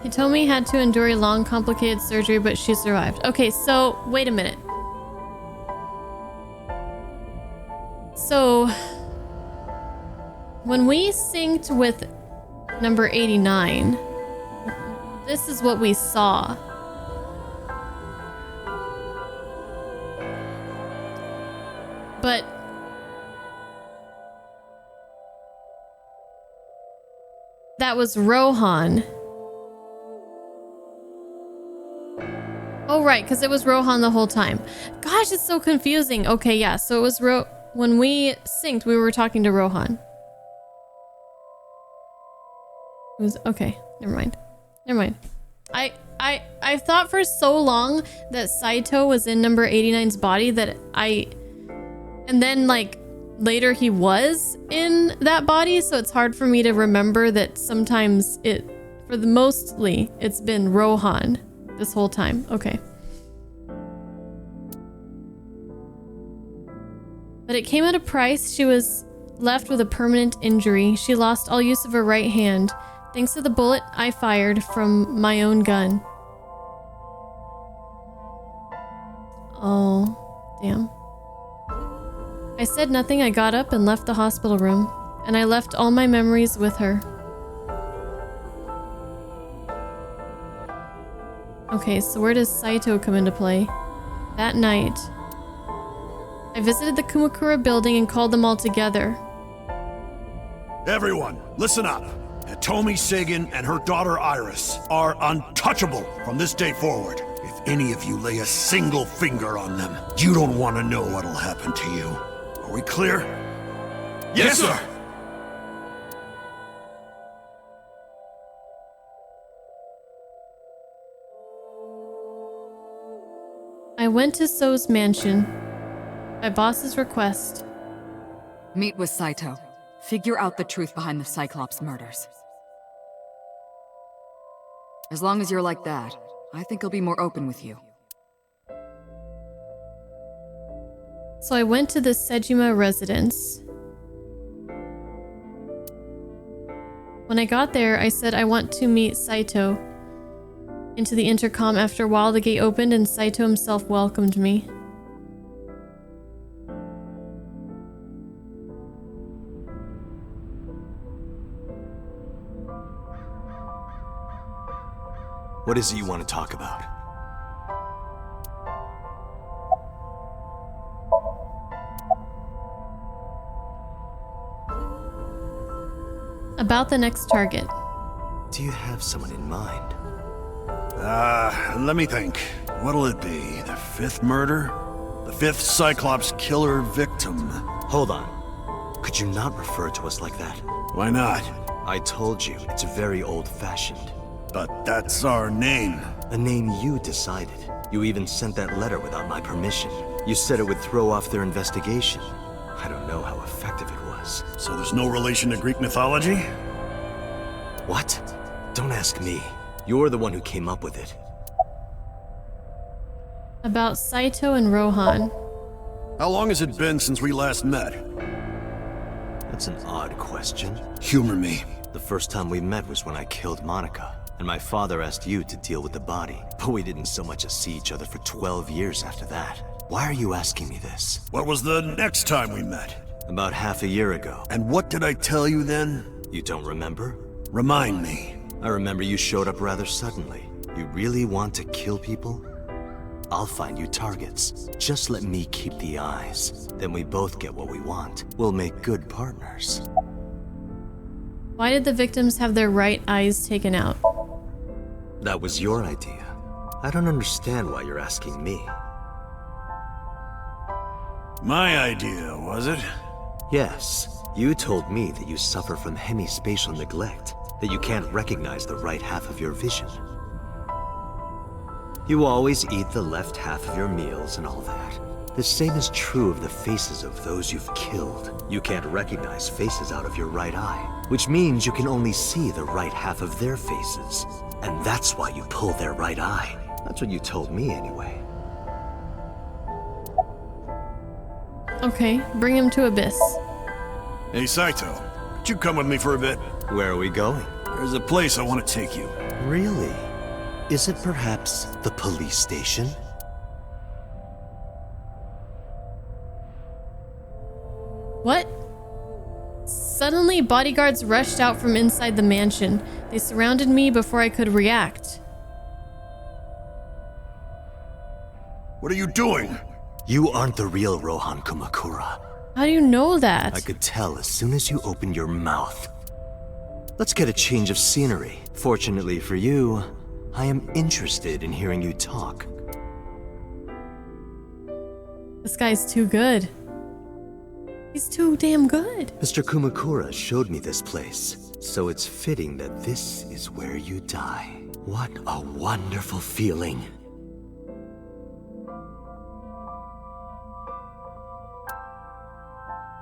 Hitomi had to endure a long, complicated surgery, but she survived. Okay, so wait a minute. So when we synced with number 89, this is what we saw. But that was Rohan. Oh, right, because it was Rohan the whole time. Gosh, it's so confusing. Okay, yeah, so it was when we synced, we were talking to Rohan. It was okay. Never mind. I thought for so long that Saito was in number 89's body and then like later he was in that body, so it's hard for me to remember that sometimes mostly it's been Rohan this whole time. Okay. But it came at a price. She was left with a permanent injury. She lost all use of her right hand, thanks to the bullet I fired from my own gun. Oh, damn. I said nothing. I got up and left the hospital room, and I left all my memories with her. Okay, so where does Saito come into play? That night, I visited the Kumakura building and called them all together. Everyone, listen up. Hitomi Sagan and her daughter Iris are untouchable from this day forward. If any of you lay a single finger on them, you don't want to know what'll happen to you. Are we clear? Yes, sir! I went to So's mansion, by boss's request. Meet with Saito. Figure out the truth behind the Cyclops murders. As long as you're like that, I think he'll be more open with you. So I went to the Sejima residence. When I got there, I said I want to meet Saito. Into the intercom. After a while, the gate opened and Saito himself welcomed me. What is it you want to talk about? About the next target. Do you have someone in mind? Let me think. What'll it be? The fifth murder? The fifth Cyclops killer victim? Hold on. Could you not refer to us like that? Why not? I told you, it's very old-fashioned. But that's our name. A name you decided. You even sent that letter without my permission. You said it would throw off their investigation. I don't know how effective it was. So there's no relation to Greek mythology? What? Don't ask me. You're the one who came up with it. About Saito and Rohan. How long has it been since we last met? That's an odd question. Humor me. The first time we met was when I killed Monica, and my father asked you to deal with the body. But we didn't so much as see each other for 12 years after that. Why are you asking me this? What was the next time we met? About half a year ago. And what did I tell you then? You don't remember? Remind me. I remember you showed up rather suddenly. You really want to kill people? I'll find you targets. Just let me keep the eyes. Then we both get what we want. We'll make good partners. Why did the victims have their right eyes taken out? That was your idea. I don't understand why you're asking me. My idea, was it? Yes. You told me that you suffer from hemispatial neglect, that you can't recognize the right half of your vision. You always eat the left half of your meals and all that. The same is true of the faces of those you've killed. You can't recognize faces out of your right eye, which means you can only see the right half of their faces. And that's why you pull their right eye. That's what you told me anyway. Okay, bring him to Abyss. Hey, Saito, could you come with me for a bit? Where are we going? There's a place I want to take you. Really? Is it perhaps the police station? What? Suddenly, bodyguards rushed out from inside the mansion. They surrounded me before I could react. What are you doing? You aren't the real Rohan Kumakura. How do you know that? I could tell as soon as you opened your mouth. Let's get a change of scenery. Fortunately for you, I am interested in hearing you talk. This guy's too good. He's too damn good. Mr. Kumakura showed me this place, so it's fitting that this is where you die. What a wonderful feeling.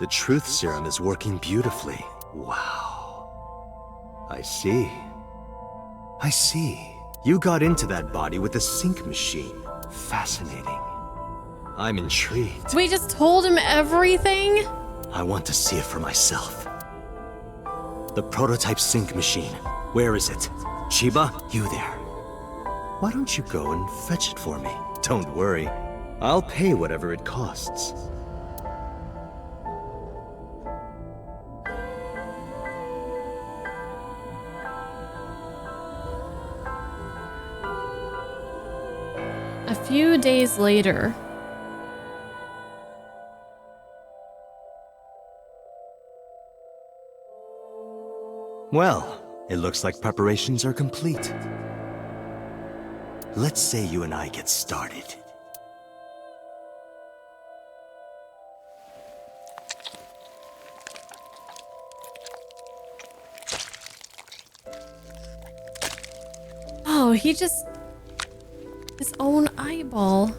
The truth serum is working beautifully. Wow. I see. I see. You got into that body with a sync machine. Fascinating. I'm intrigued. We just told him everything? I want to see it for myself. The prototype sync machine. Where is it? Chiba, you there. Why don't you go and fetch it for me? Don't worry. I'll pay whatever it costs. A few days later. Well, it looks like preparations are complete. Let's say you and I get started. Oh, he just... his own eyeball.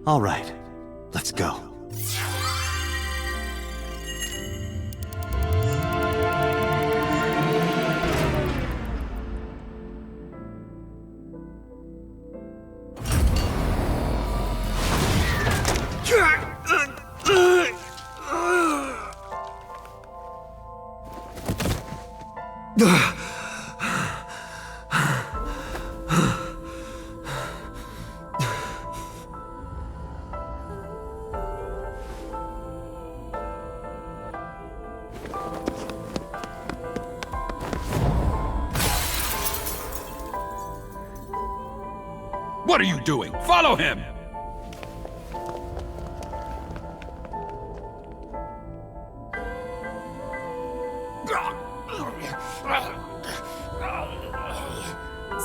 All right, let's go. What are you doing? Follow him!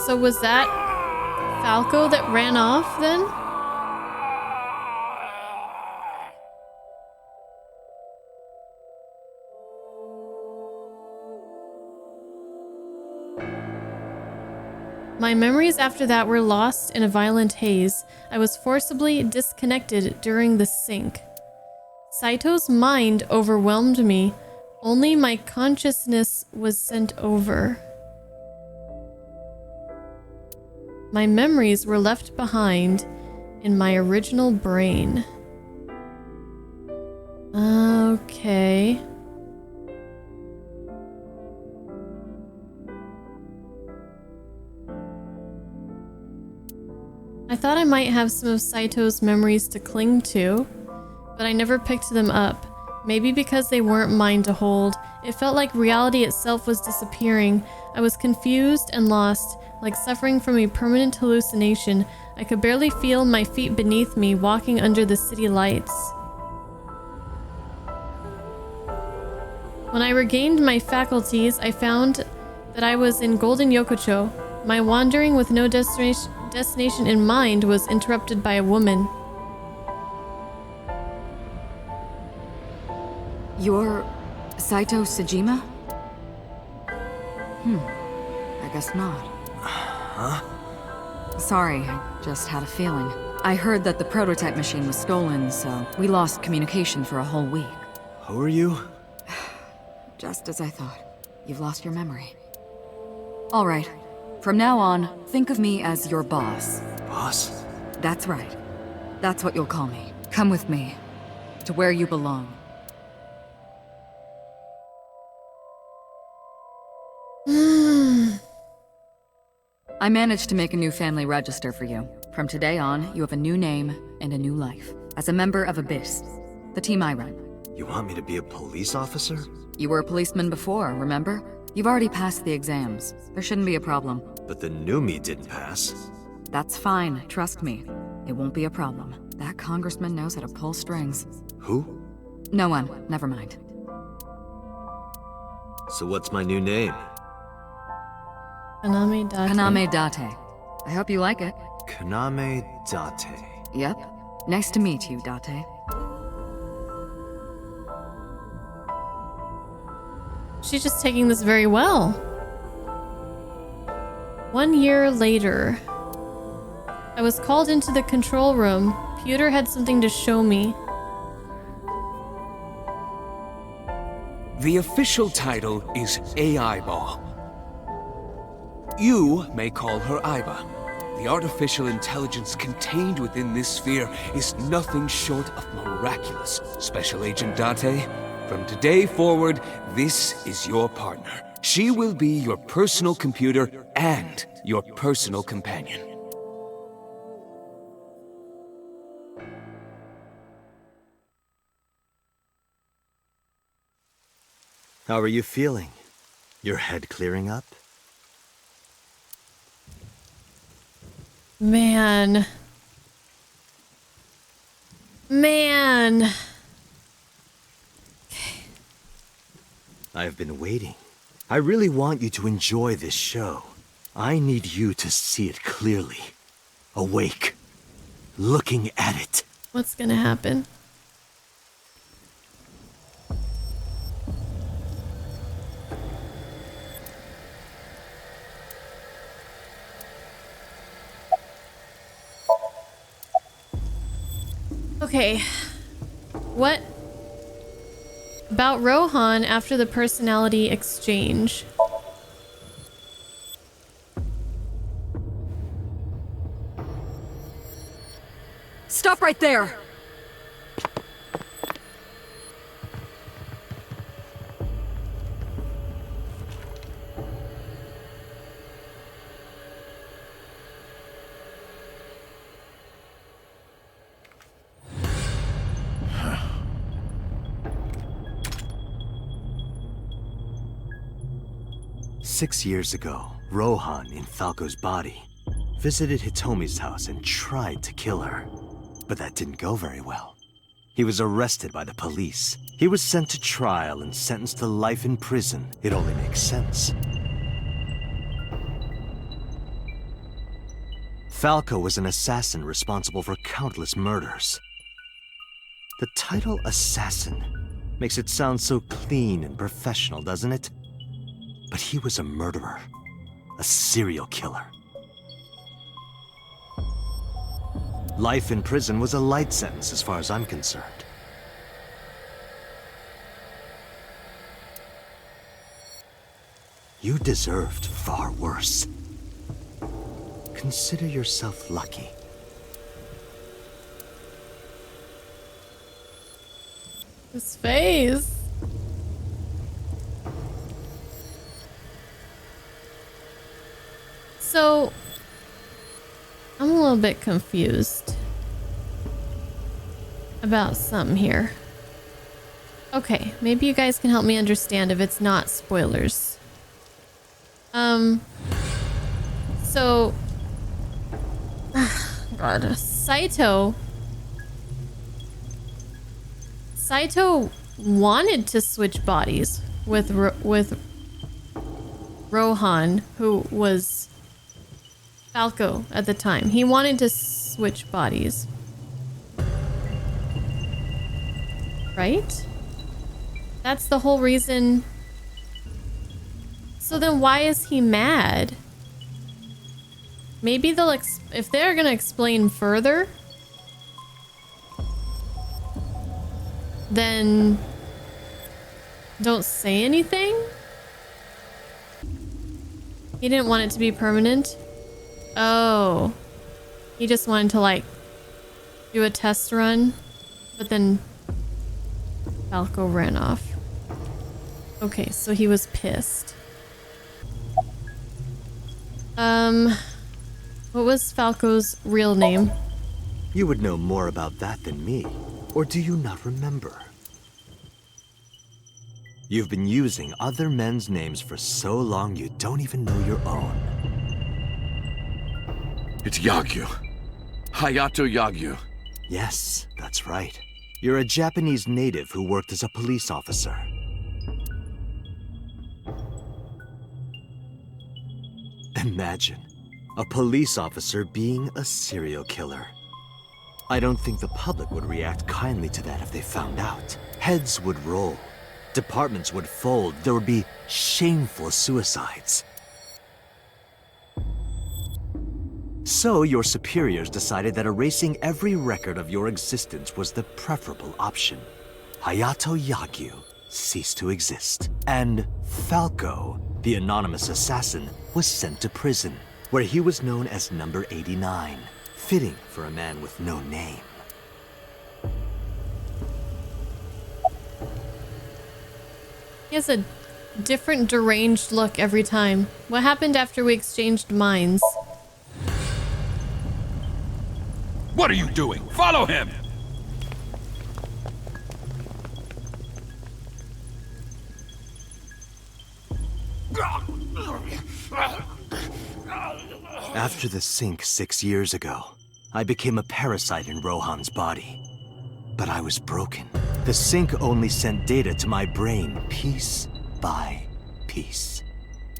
So was that Falco that ran off then? My memories after that were lost in a violent haze. I was forcibly disconnected during the sync. Saito's mind overwhelmed me. Only my consciousness was sent over. My memories were left behind in my original brain. Okay. I thought I might have some of Saito's memories to cling to, but I never picked them up. Maybe because they weren't mine to hold. It felt like reality itself was disappearing. I was confused and lost, like suffering from a permanent hallucination. I could barely feel my feet beneath me walking under the city lights. When I regained my faculties, I found that I was in Golden Yokocho. My wandering with no destination in mind was interrupted by a woman. You're Saito Sejima? I guess not. Huh? Sorry, I just had a feeling. I heard that the prototype machine was stolen, so we lost communication for a whole week. Who are you? Just as I thought. You've lost your memory. All right. From now on, think of me as your boss. Boss? That's right. That's what you'll call me. Come with me. To where you belong. I managed to make a new family register for you. From today on, you have a new name and a new life. As a member of Abyss, the team I run. You want me to be a police officer? You were a policeman before, remember? You've already passed the exams. There shouldn't be a problem. But the new me didn't pass. That's fine, trust me. It won't be a problem. That congressman knows how to pull strings. Who? No one, never mind. So what's my new name? Kaname Date. Kaname Date. I hope you like it. Kaname Date. Yep. Nice to meet you, Date. She's just taking this very well. 1 year later, I was called into the control room. Pewter had something to show me. The official title is AI Ball. You may call her Aiba. The artificial intelligence contained within this sphere is nothing short of miraculous. Special Agent Date, from today forward, this is your partner. She will be your personal computer and your personal companion. How are you feeling? Your head clearing up? Man. Man. I have been waiting. I really want you to enjoy this show. I need you to see it clearly. Awake. Looking at it. What's gonna happen? Okay. What about Rohan after the personality exchange? Stop right there! Six years ago, Rohan, in Falco's body, visited Hitomi's house and tried to kill her. But that didn't go very well. He was arrested by the police. He was sent to trial and sentenced to life in prison. It only makes sense. Falco was an assassin responsible for countless murders. The title Assassin makes it sound so clean and professional, doesn't it? But he was a murderer, a serial killer. Life in prison was a light sentence as far as I'm concerned. You deserved far worse. Consider yourself lucky. His face. So, I'm a little bit confused about something here. Okay, maybe you guys can help me understand if it's not spoilers. So, God, Saito wanted to switch bodies with Rohan, who was Falco at the time. He wanted to switch bodies. Right? That's the whole reason. So then why is he mad? Maybe they'll if they're gonna explain further, then don't say anything? He didn't want it to be permanent? Oh. He just wanted to, like, do a test run, but then Falco ran off. Okay, so he was pissed. What was Falco's real name? You would know more about that than me. Or do you not remember? You've been using other men's names for so long you don't even know your own. It's Yagyu. Hayato Yagyu. Yes, that's right. You're a Japanese native who worked as a police officer. Imagine, a police officer being a serial killer. I don't think the public would react kindly to that if they found out. Heads would roll. Departments would fold. There would be shameful suicides. So your superiors decided that erasing every record of your existence was the preferable option. Hayato Yagyu ceased to exist. And Falco, the anonymous assassin, was sent to prison, where he was known as Number 89. Fitting for a man with no name. He has a different deranged look every time. What happened after we exchanged minds? What are you doing? Follow him! After the sink 6 years ago, I became a parasite in Rohan's body. But I was broken. The sink only sent data to my brain piece by piece.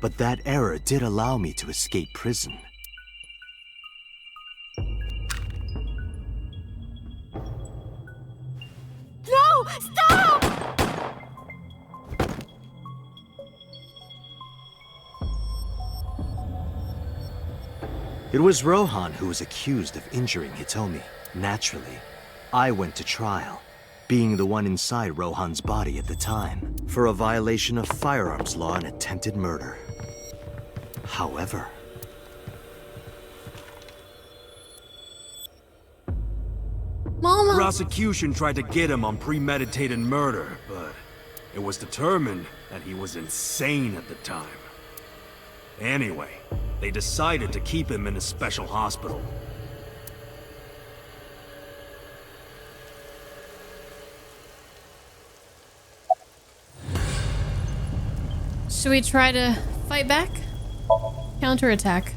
But that error did allow me to escape prison. No! Stop! It was Rohan who was accused of injuring Hitomi. Naturally, I went to trial, being the one inside Rohan's body at the time, for a violation of firearms law and attempted murder. However... Mama! Prosecution tried to get him on premeditated murder, but it was determined that he was insane at the time. Anyway, they decided to keep him in a special hospital. Should we try to fight back? Counterattack.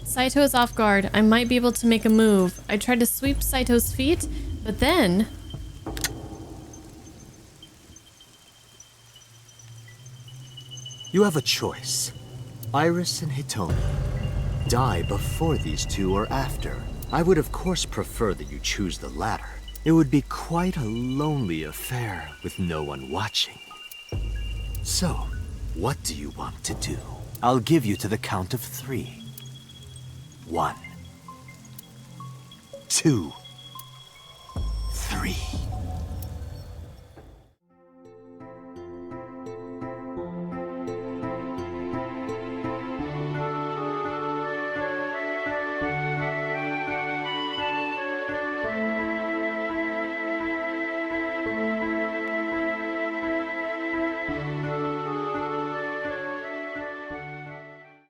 Saito is off guard. I might be able to make a move. I tried to sweep Saito's feet, but then... You have a choice. Iris and Hitomi. Die before these two or after. I would of course prefer that you choose the latter. It would be quite a lonely affair with no one watching. So, what do you want to do? I'll give you to the count of 3. 1, 2, 3.